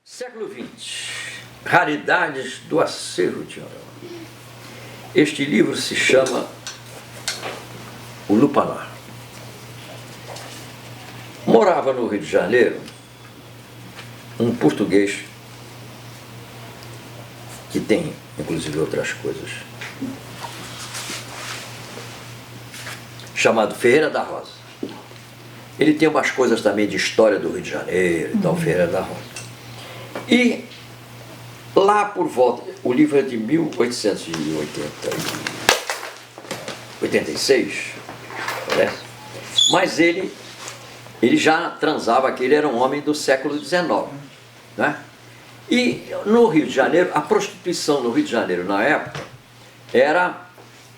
Século XX, raridades do acervo de Rondônia. Este livro se chama O Lupanar. Morava no Rio de Janeiro um português que tem, inclusive, outras coisas, chamado Ferreira da Rosa. Ele tem umas coisas também de história do Rio de Janeiro e tal, Ferreira da Rosa. E lá por volta, o livro é de 1886, parece, mas ele já transava aqui, ele era um homem do século XIX, né? E no Rio de Janeiro, a prostituição no Rio de Janeiro na época era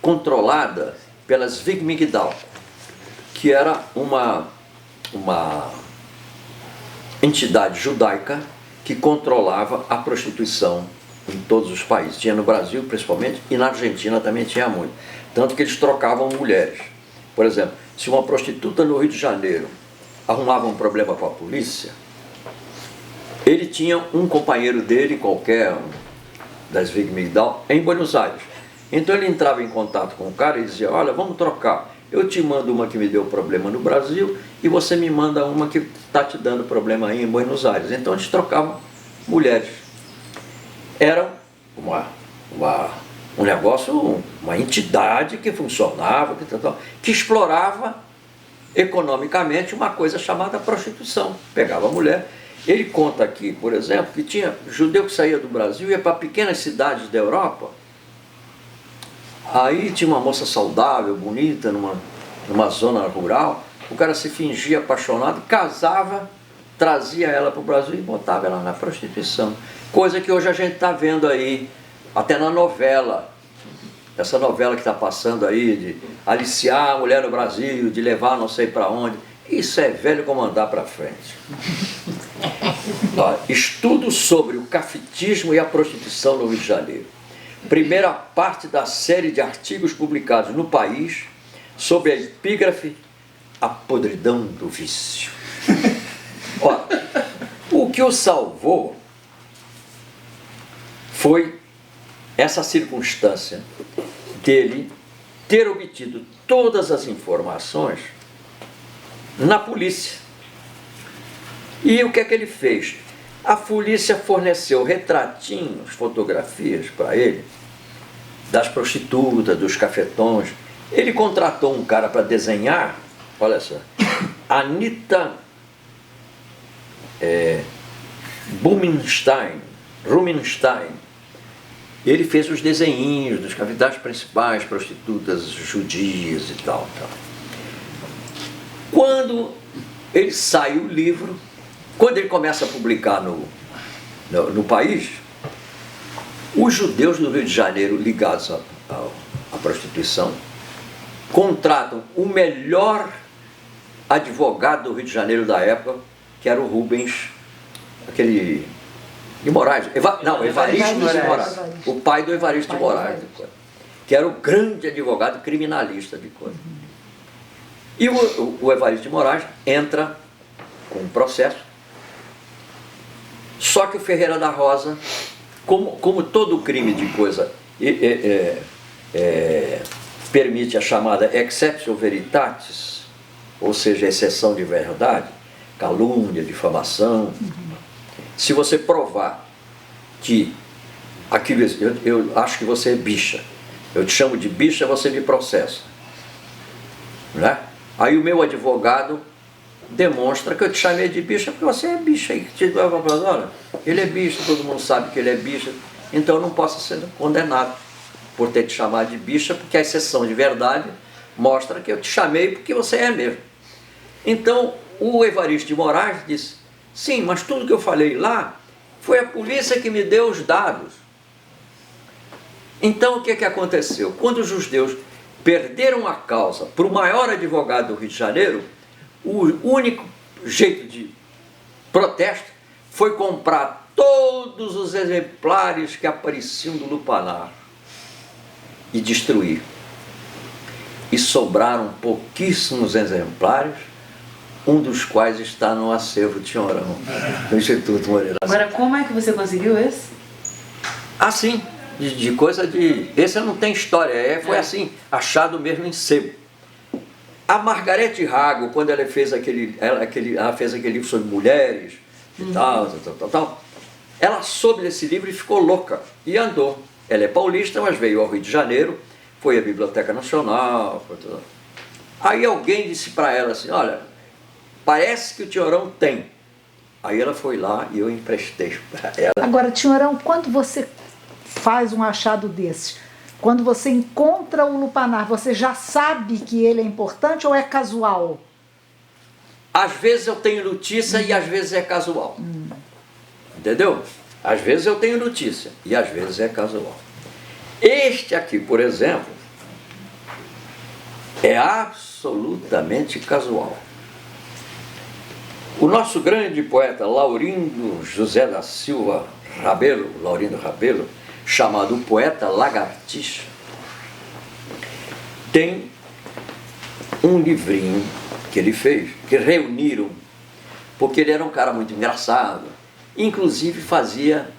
controlada pelas Vigmigdal, que era uma entidade judaica que controlava a prostituição em todos os países. Tinha no Brasil, principalmente, e na Argentina também tinha muito. Tanto que eles trocavam mulheres. Por exemplo, se uma prostituta no Rio de Janeiro arrumava um problema com a polícia, ele tinha um companheiro dele, qualquer um das Vigmigdal, em Buenos Aires. Então ele entrava em contato com o cara e dizia: olha, vamos trocar. Eu te mando uma que me deu problema no Brasil e você me manda uma que está te dando problema aí em Buenos Aires. Então eles trocavam mulheres. Era um negócio, uma entidade que funcionava, que explorava economicamente uma coisa chamada prostituição. Pegava a mulher. Ele conta aqui, por exemplo, que tinha judeu que saía do Brasil e ia para pequenas cidades da Europa. Aí tinha uma moça saudável, bonita, numa zona rural. O cara se fingia apaixonado, casava, trazia ela para o Brasil e botava ela na prostituição. Coisa que hoje a gente está vendo aí, até na novela. Essa novela que está passando aí, de aliciar a mulher no Brasil, de levar não sei para onde. Isso é velho como andar para frente. Ó, estudo sobre o cafitismo e a prostituição no Rio de Janeiro. Primeira parte da série de artigos publicados no país sob a epígrafe A Podridão do Vício. Ó, o que o salvou foi essa circunstância dele ter obtido todas as informações na polícia. E o que é que ele fez? A polícia forneceu retratinhos, fotografias para ele, das prostitutas, dos cafetões. Ele contratou um cara para desenhar, olha só, Anita Rumenstein. Ele fez os desenhinhos das principais prostitutas judias e tal. Quando ele sai o livro, quando ele começa a publicar no país, os judeus do Rio de Janeiro ligados à prostituição contratam o melhor advogado do Rio de Janeiro da época, que era o Rubens, aquele de Moraes, Evaristo de Moraes, o pai do Evaristo de Moraes, que era o grande advogado criminalista de coisa. E o Evaristo de Moraes entra com um processo. Só que o Ferreira da Rosa, como todo crime de coisa permite a chamada exceptio veritatis, ou seja, exceção de verdade, calúnia, difamação, se você provar que aquilo, eu acho que você é bicha, eu te chamo de bicha, você me processa, né? Aí o meu advogado demonstra que eu te chamei de bicha porque você é bicha. Aí olha, ele é bicha, todo mundo sabe que ele é bicha, então eu não posso ser condenado por ter te chamado de bicha, porque a exceção de verdade mostra que eu te chamei porque você é mesmo. Então o Evaristo de Moraes disse: sim, mas tudo que eu falei lá foi a polícia que me deu os dados. Então o que aconteceu? Quando os judeus perderam a causa para o maior advogado do Rio de Janeiro, o único jeito de protesto foi comprar todos os exemplares que apareciam do Lupanar e destruir. E sobraram pouquíssimos exemplares um dos quais está no acervo de Tinhorão, no Instituto Moreira. Agora, como é que você conseguiu esse? Assim, de coisa de... Esse não tem história, foi assim, achado mesmo em sebo. A Margarete Rago, quando ela fez ela fez aquele livro sobre mulheres e tal, ela soube desse livro e ficou louca e andou. Ela é paulista, mas veio ao Rio de Janeiro, foi à Biblioteca Nacional. Aí alguém disse para ela assim, olha, parece que o Tinhorão tem. Aí ela foi lá e eu emprestei para ela. Agora, Tinhorão, quando você faz um achado desse, quando você encontra o lupanar, você já sabe que ele é importante ou é casual? Às vezes eu tenho notícia e às vezes é casual. Entendeu? Às vezes eu tenho notícia e às vezes é casual. Este aqui, por exemplo, é absolutamente casual. O nosso grande poeta Laurindo José da Silva Rabelo, Laurindo Rabelo, chamado o Poeta Lagartixa, tem um livrinho que ele fez, que reuniram, porque ele era um cara muito engraçado, inclusive fazia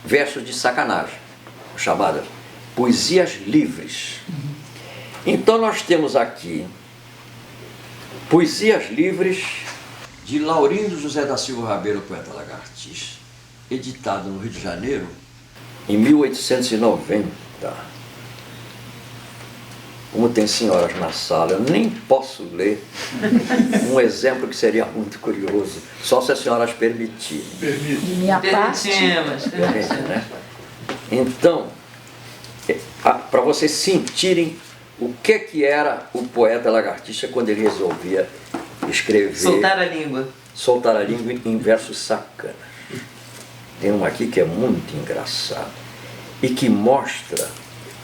versos de sacanagem, chamadas poesias livres. Então nós temos aqui poesias livres de Laurindo José da Silva Rabelo, Poeta Lagartixa, editado no Rio de Janeiro em 1890. Como tem senhoras na sala, eu nem posso ler um exemplo que seria muito curioso, só se as senhoras permitirem. De minha parte. Permitem, né? Então, para vocês sentirem o que era o Poeta Lagartixa quando ele resolvia escrever... Soltar a língua. Soltar a língua em versos sacanas. Tem uma aqui que é muito engraçado e que mostra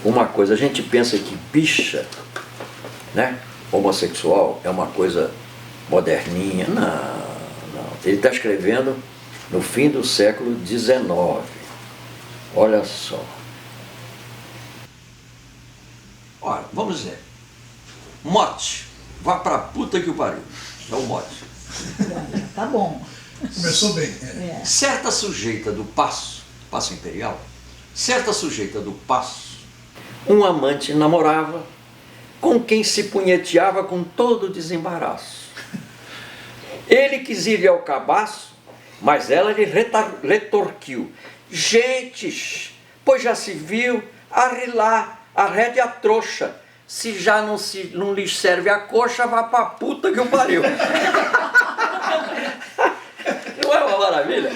uma coisa. A gente pensa que bicha, né, homossexual é uma coisa moderninha. Não. Ele está escrevendo no fim do século XIX. Olha só. Olha, vamos dizer. Mote. Vá pra puta que o pariu. É o mote. Tá bom. Começou bem. Certa sujeita do Paço Imperial, certa sujeita do Paço, um amante namorava com quem se punheteava com todo desembaraço. Ele quis ir ao cabaço, mas ela lhe retorquiu. Gentes, pois já se viu, arrilá, arrede a trouxa. Se já não lhes serve a coxa, vá pra puta que o pariu. Não é uma maravilha?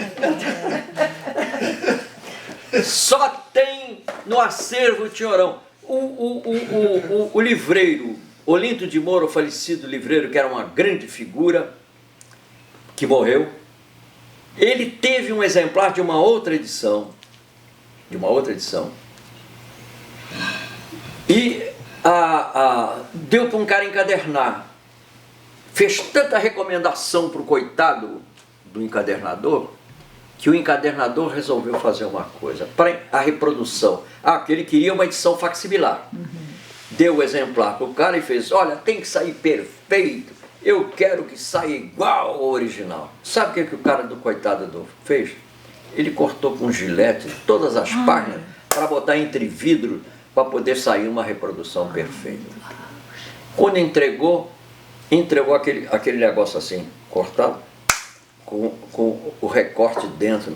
Só tem no acervo Tinhorão. O livreiro, Olinto de Moura, o falecido livreiro, que era uma grande figura, que morreu, ele teve um exemplar de uma outra edição, e deu para um cara encadernar. Fez tanta recomendação para o coitado do encadernador, que o encadernador resolveu fazer uma coisa, para a reprodução. Que ele queria uma edição facsimilar. Deu o exemplar para o cara e fez, olha, tem que sair perfeito, eu quero que saia igual ao original. Sabe o que o cara do coitado fez? Ele cortou com gilete todas as páginas para botar entre vidro, para poder sair uma reprodução perfeita. Quando entregou aquele negócio assim, cortado, com o recorte dentro.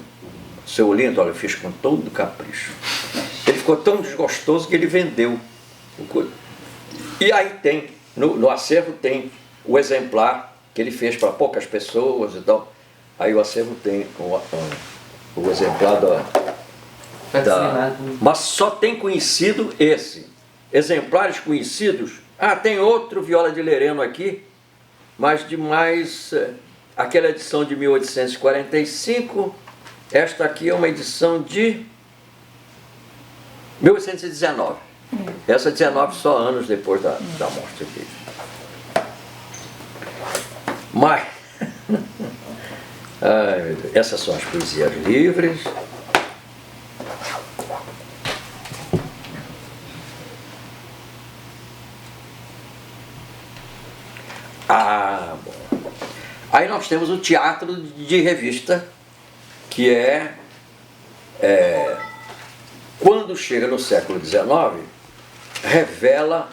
Seu Olinto, olha, eu fiz com todo capricho. Ele ficou tão desgostoso que ele vendeu. E aí tem, no acervo tem o exemplar que ele fez para poucas pessoas e tal. Aí o acervo tem o exemplar mas só tem conhecido esse. Exemplares conhecidos. Tem outro Viola de Lereno aqui, mas de mais... Aquela edição de 1845, esta aqui é uma edição de 1819. Essa 19 só anos depois da morte dele. Mas, essas são as poesias livres. Aí nós temos o teatro de revista, que quando chega no século XIX, revela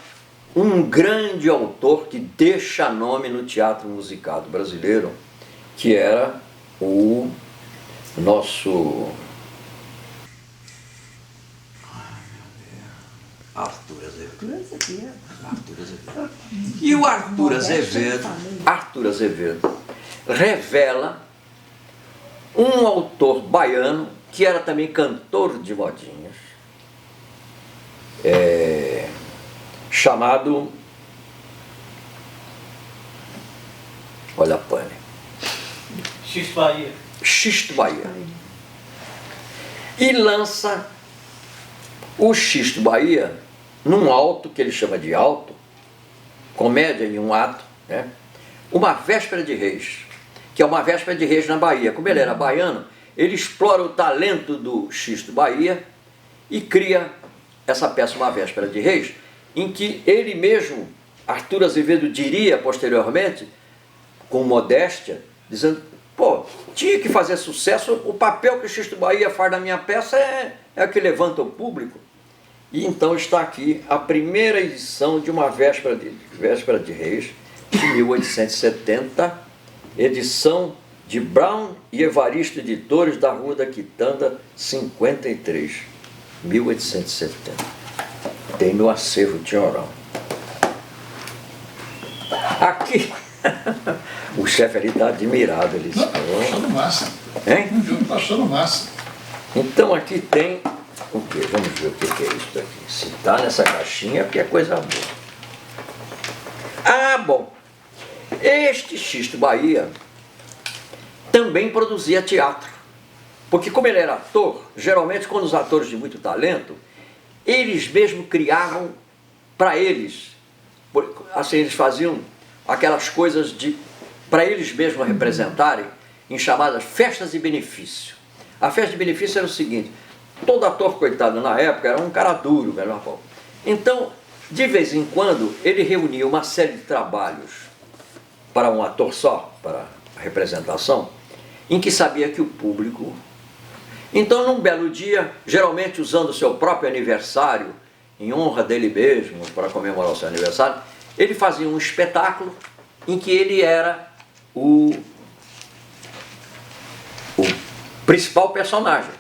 um grande autor que deixa nome no teatro musicado brasileiro, que era o nosso Arthur Azevedo. E o Arthur Azevedo revela um autor baiano que era também cantor de modinhas, chamado, olha a pane, Xisto Bahia. E lança o Xisto Bahia num auto, que ele chama de auto, comédia em um ato, né? Uma véspera de reis, que é uma véspera de reis na Bahia. Como ele era baiano, ele explora o talento do Xisto Bahia e cria essa peça, Uma Véspera de Reis, em que ele mesmo, Arthur Azevedo, diria posteriormente, com modéstia, dizendo, pô, tinha que fazer sucesso, o papel que o Xisto Bahia faz na minha peça é o que levanta o público. E então está aqui a primeira edição de Uma Véspera de Reis, de 1870, edição de Brown e Evaristo, editores, da Rua da Quitanda, 53, 1870. Tem no acervo Tinhorão. Aqui, o chefe ali está admirado. Ele não, tá achando massa. Hein? O jogo está achando massa. Então aqui tem o quê? Vamos ver o que é isso aqui. Se está nessa caixinha é porque é coisa boa. Ah, bom. Este Xisto Bahia também produzia teatro. Porque como ele era ator, geralmente quando os atores de muito talento, eles mesmos criavam para eles. Assim, eles faziam aquelas coisas para eles mesmos representarem em chamadas festas de benefício. A festa de benefício era o seguinte, todo ator, coitado, na época, era um cara duro, velho. Então, de vez em quando, ele reunia uma série de trabalhos para um ator só, para a representação, em que sabia que o público... Então, num belo dia, geralmente usando o seu próprio aniversário, em honra dele mesmo, para comemorar o seu aniversário, ele fazia um espetáculo em que ele era o principal personagem.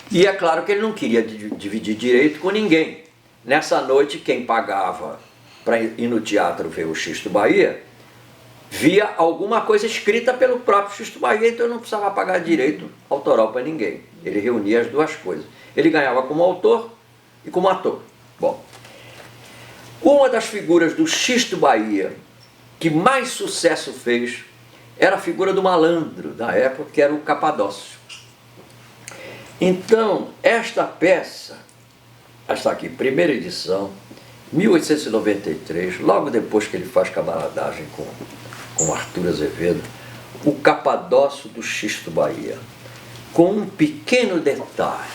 E é claro que ele não queria dividir direito com ninguém. Nessa noite, quem pagava para ir no teatro ver o Xisto Bahia, via alguma coisa escrita pelo próprio Xisto Bahia, então não precisava pagar direito autoral para ninguém. Ele reunia as duas coisas. Ele ganhava como autor e como ator. Bom, uma das figuras do Xisto Bahia que mais sucesso fez era a figura do malandro da época, que era o Capadócio. Então, esta peça, está aqui, primeira edição, 1893, logo depois que ele faz camaradagem com Arthur Azevedo, o Capadócio do Xisto Bahia, com um pequeno detalhe.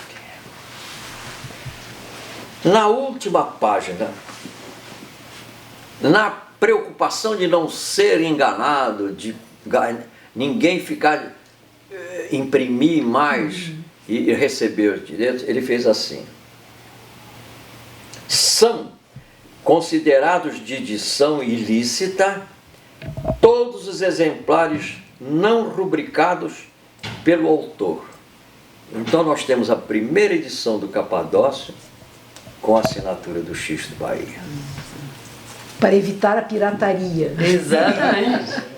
Na última página, na preocupação de não ser enganado, de ninguém ficar, imprimir mais e receber os direitos, ele fez assim. São considerados de edição ilícita todos os exemplares não rubricados pelo autor. Então nós temos a primeira edição do Capadócio com a assinatura do Xisto Bahia. Para evitar a pirataria. Exatamente.